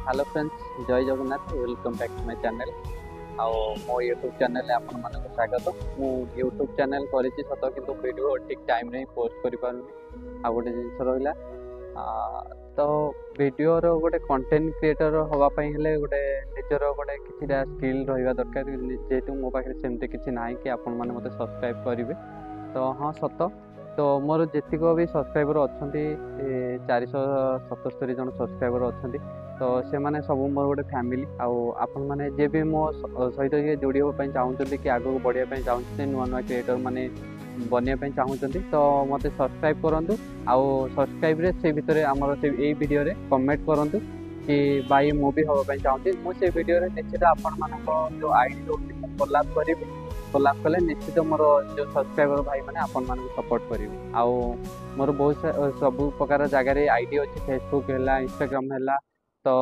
Hello friends जय Jagannath welcome back to my channel आओ मो यूट्यूब चैनल आपण मानक स्वागत मु यूट्यूब चैनल करिछि सत किंतु वीडियो ठीक टाइम रे पोस्ट करि पारुनी आ गोटे जिंस रहिला तो वीडियो रो गोटे कंटेंट क्रिएटर हवा पई हेले गोटे निजर गोटे किछिटा स्किल रहिबा दरकार जेतु मो पाखे सेमते किछि नाही कि आपण माने मते सब्सक्राइब करिवे तो हाँ सत तो मोर जीक भी सब्सक्राइबर अच्छा 477 जन सब्सक्राइबर अच्छा तो से मैंने सब मोर गोटे फैमिली आपण मैंने जे भी मो सहित जोड़ी होगापी चाहते कि आगे बढ़ापी चाहते नुआ नुआ क्रिएटर मैंने बनवाई चाहते तो मत सब्सक्राइब करूँ आउ सब्सक्राइब से भितर आमर से यही वीडियो कमेंट करूँ कि भाई मु भी हाँपाई चाहूँगी मुझे वीडियो निश्चित आपण मान जो आईडी रोटी कोलाप करी कोलाप कले निश्चित मोर जो सब्सक्राइबर भाई मैंने आपण मान सपोर्ट करेंगे आउ मोर बहुत सब प्रकार जगार आईडी अच्छी फेसबुक है इंस्टाग्राम है तो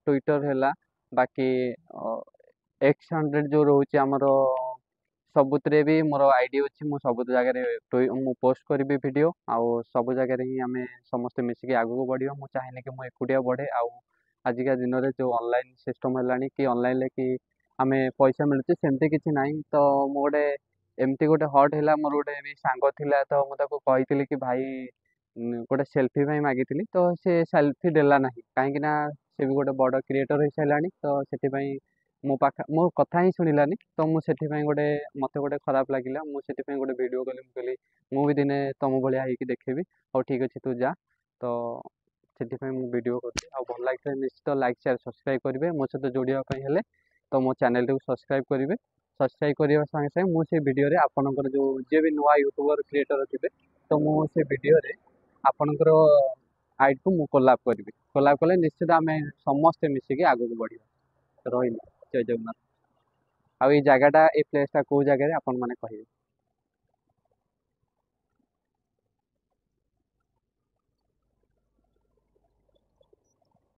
ट्विटर है बाकी X100 जो रोचे आमर सबुतरे भी मोर आईडी अच्छी मु सब जगह मु पोस्ट करी वीडियो आउ सब जगह ही आम समस्ते मिसिकी आगू बढ़िया मुझे चाहिए कि मुझे एकुटिया बढ़े आजिका दिन में जो ऑनलाइन सिस्टम है कि ऑनलाइन कि आम पैसा मिलूँ सेमती किसी ना तो मु गोटे एमती गोटे हट है मोर गोटे भी सांग थिला तो मुझे कही कि भाई गोटे सेल्फी मागिली तो सी सेल्फी देला ना कहीं से भी गोटे बड़ क्रिएटर हो सारा तो से मो कथा ही शुणिलानी तो मुझे गोटे मत गोटे खराब लगे मुझे गोटे वीडियो कली कहली मुझे दिने तुम भाया हो देखेबी और ठीक अच्छे तू जा तो से वीडियो कर भल लगे निश्चित लाइक शेयर सब्सक्राइब करेंगे मो सहित जोड़ापी हेले तो मो चैनल को सब्सक्राइब करेंगे सब्सक्राइब करने संगे संगे मुझे वीडियो आपंकर जो जी भी नुआ यूट्यूबर क्रिएटर थे तो मुझे वीडियो आपणकर आईडी को मु कोलाप करी कोलाप कले निश्चित आम समस्ते मिसिकी आगे बढ़िया रही जय जगन्नाथ। आ ये जगहटा ये प्लेसटा कौ जगह आपण मैंने कहे।